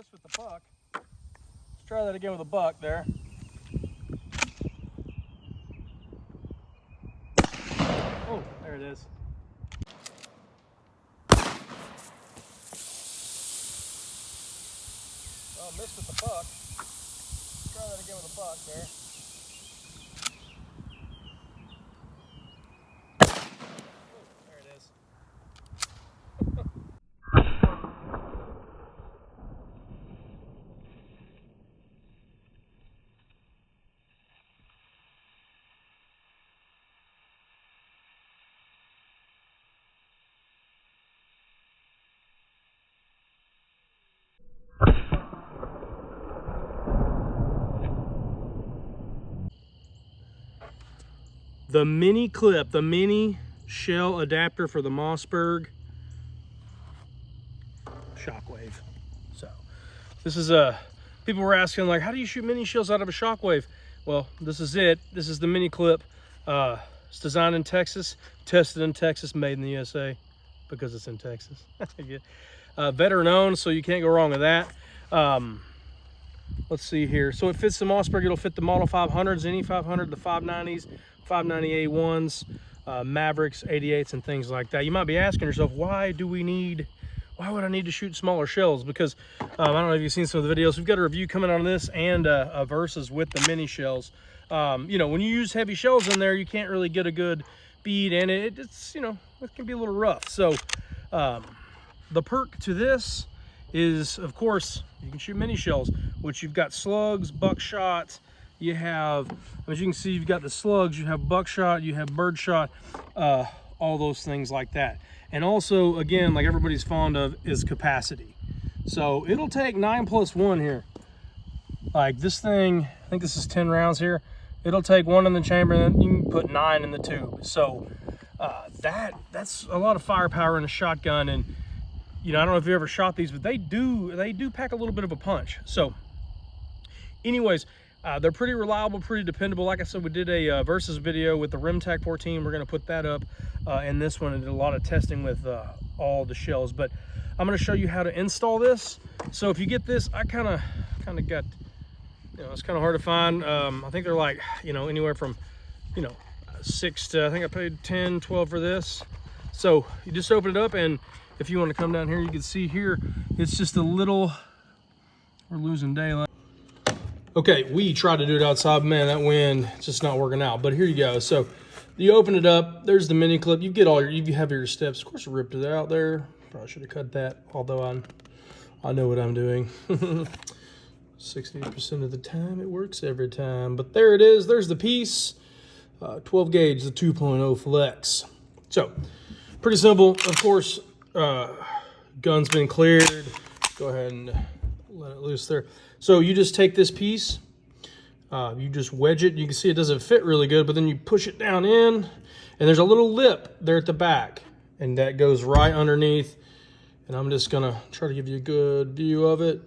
missed with the buck. Let's try that again with a buck there. Oh, there it is. Oh, missed with the buck. Let's try that again with a buck there. Oh, there it is. The mini clip, the mini shell adapter for the Mossberg Shockwave. So this is people were asking, like, how do you shoot mini shells out of a Shockwave? Well, this is it. This is the mini clip. It's designed in Texas, tested in Texas, made in the USA, because it's in Texas. Veteran owned, so you can't go wrong with that. Let's see here. So it fits the Mossberg. It'll fit the Model 500s, any 500, the 590s, 590 A1s, Mavericks, 88s, and things like that. You might be asking yourself, why would I need to shoot smaller shells? Because I don't know if you've seen some of the videos. We've got a review coming on this and a versus with the mini shells. You know, when you use heavy shells in there, you can't really get a good bead, and it's, you know, it can be a little rough. So the perk to this is, of course, you can shoot mini shells, which you've got slugs, buckshot. You have, as you can see, you've got the slugs, you have buckshot, you have birdshot, all those things like that. And also, again, like everybody's fond of, is capacity. So it'll take 9+1 here. Like this thing, I think this is 10 rounds here. It'll take 1 in the chamber, and then you can put 9 in the tube. So that's a lot of firepower in a shotgun. And you know, I don't know if you ever shot these, but they do pack a little bit of a punch. So anyways, they're pretty reliable, pretty dependable. Like I said, we did a versus video with the RimTac 14. We're going to put that up in this one. I did a lot of testing with all the shells, but I'm going to show you how to install this. So if you get this, I kind of got, you know, it's kind of hard to find. I think they're like, you know, anywhere from, you know, 6 to, I think I paid 10, 12 for this. So you just open it up, and if you want to come down here, you can see here, it's just a little, we're losing daylight. Okay, we tried to do it outside. Man, that wind, it's just not working out. But here you go. So you open it up. There's the mini clip. You get all your, you have your steps. Of course, I ripped it out there. Probably should have cut that, although I know what I'm doing. 60% of the time, it works every time. But there it is. There's the piece. 12 gauge, the 2.0 flex. So pretty simple. Of course, gun's been cleared. Go ahead and let it loose there. So you just take this piece, you just wedge it. You can see it doesn't fit really good, but then you push it down in, and there's a little lip there at the back, and that goes right underneath. And I'm just gonna try to give you a good view of it.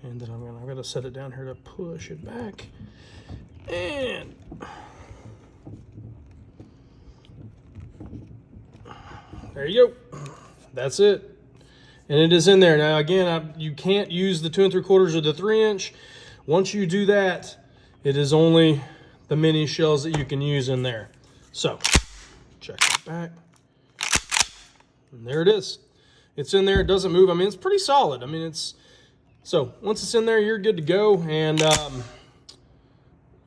And then I'm gonna set it down here to push it back. And there you go. That's it. And it is in there. Now, again, you can't use the 2 3/4 or the 3-inch. Once you do that, it is only the mini shells that you can use in there. So, check it back. And there it is. It's in there. It doesn't move. I mean, it's pretty solid. I mean, so once it's in there, you're good to go. And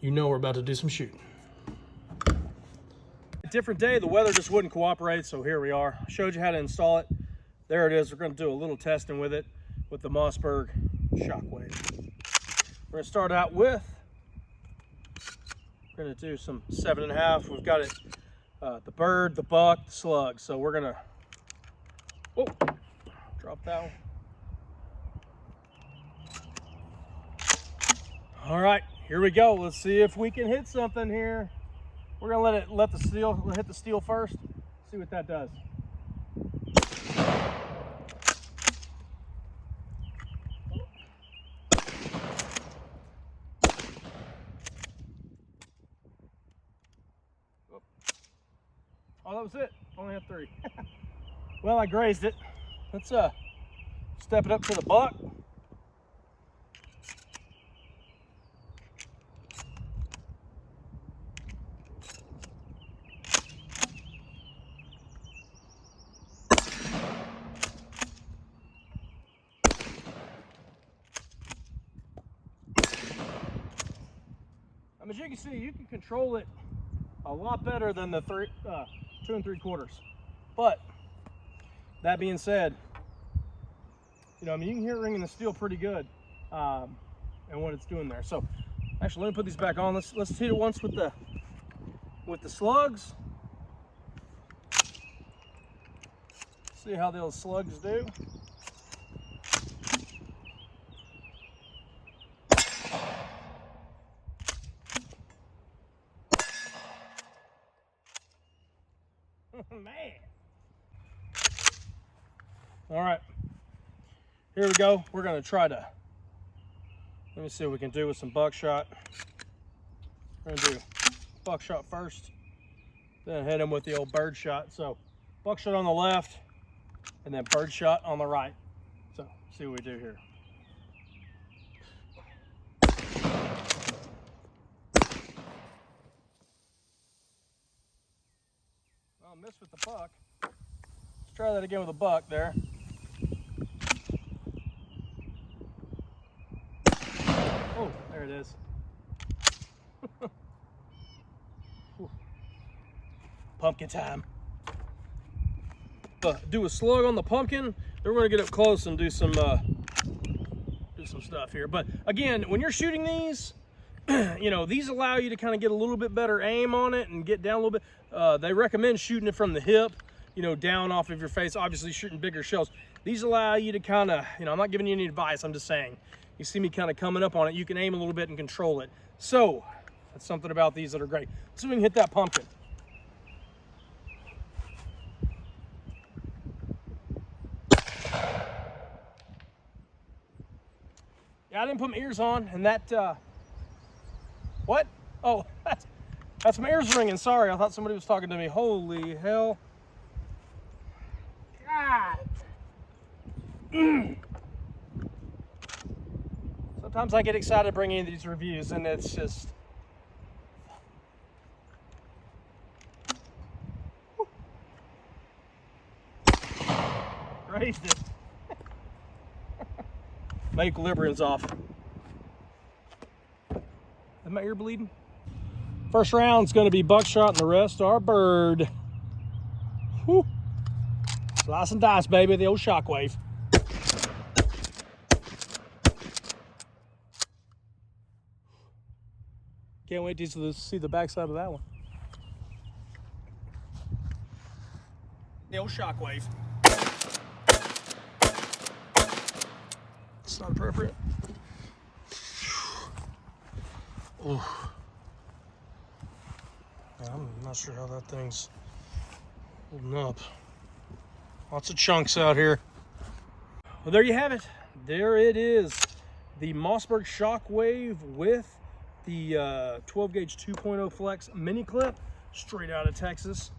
you know we're about to do some shooting. Different day. The weather just wouldn't cooperate, so here we are. I showed you how to install it. There it is. We're going to do a little testing with it with the Mossberg Shockwave. We're going to start out with, we're going to do some 7.5. We've got it, the bird, the buck, the slug. So we're going to, whoa, drop that one. All right, here we go. Let's see if we can hit something here. We're going to let the steel hit the steel first. See what that does. Oh, that was it. Only had 3. Well, I grazed it. Let's step it up to the buck. As you can see, you can control it a lot better than the 2 3/4. But that being said, you know, I mean, you can hear it ringing the steel pretty good, and what it's doing there. So, actually, let me put these back on. Let's hit it once with the slugs. See how those slugs do. Man. All right, here we go. We're gonna try to, let me see what we can do with some buckshot. We're gonna do buckshot first, then hit him with the old bird shot. So buckshot on the left and then bird shot on the right. So see what we do here. Well, I missed with the buck. Let's try that again with a buck there. Oh, there it is. Pumpkin time. Do a slug on the pumpkin. Then we're gonna get up close and do some stuff here. But again, when you're shooting these, you know, these allow you to kind of get a little bit better aim on it and get down a little bit. They recommend shooting it from the hip, you know, down off of your face. Obviously, shooting bigger shells. These allow you to kind of, you know, I'm not giving you any advice. I'm just saying, you see me kind of coming up on it, you can aim a little bit and control it. So that's something about these that are great. So we can hit that pumpkin. Yeah, I didn't put my ears on, and that, what? Oh, that's my ears ringing. Sorry, I thought somebody was talking to me. Holy hell. God. Sometimes I get excited bringing these reviews, and it's just... Raised it. My equilibrium's off. Is my ear bleeding? First round's gonna be buckshot and the rest are bird. Whew. Slice and dice, baby, the old Shockwave. Can't wait to see the backside of that one. The old Shockwave. It's not appropriate. Oh. I'm not sure how that thing's holding up. Lots of chunks out here. Well, there you have it. There it is. The Mossberg Shockwave with the 12 gauge 2.0 flex mini clip, straight out of Texas.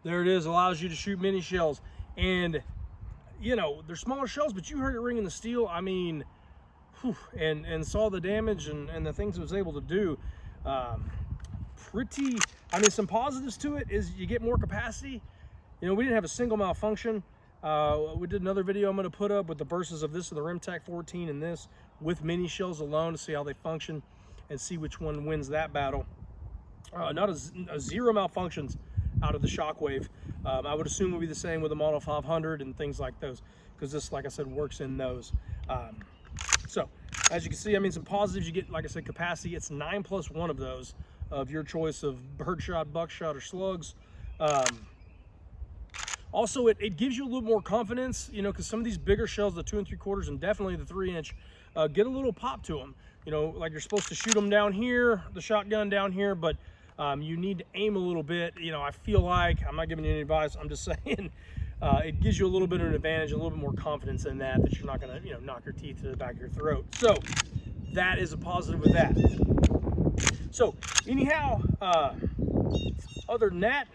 There it is. Allows you to shoot mini shells. And you know, they're smaller shells, but you heard it ringing the steel. I mean, whew, and saw the damage and the things it was able to do. Pretty, I mean, some positives to it is you get more capacity. You know, we didn't have a single malfunction. We did another video I'm going to put up with the versus of this and the RemTac 14 and this with mini shells alone to see how they function and see which one wins that battle. Not a zero malfunctions out of the Shockwave. I would assume it would be the same with the Model 500 and things like those, because this, like I said, works in those. So as you can see, I mean, some positives. You get, like I said, capacity. It's 9+1 of those of your choice of birdshot, buckshot, or slugs. Also, it gives you a little more confidence, you know, because some of these bigger shells, the 2 3/4 and definitely the 3-inch, get a little pop to them. You know, like you're supposed to shoot them down here, the shotgun down here, but you need to aim a little bit. You know, I feel like, I'm not giving you any advice, I'm just saying, it gives you a little bit of an advantage, a little bit more confidence in that you're not gonna, you know, knock your teeth to the back of your throat. So that is a positive with that. So anyhow, other than that,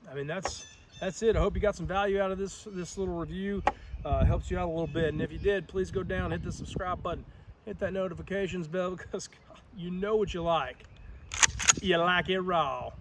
I mean, that's that's it. I hope you got some value out of this little review. Helps you out a little bit. And if you did, please go down, hit the subscribe button, hit that notifications bell, because you know what you like. You like it raw.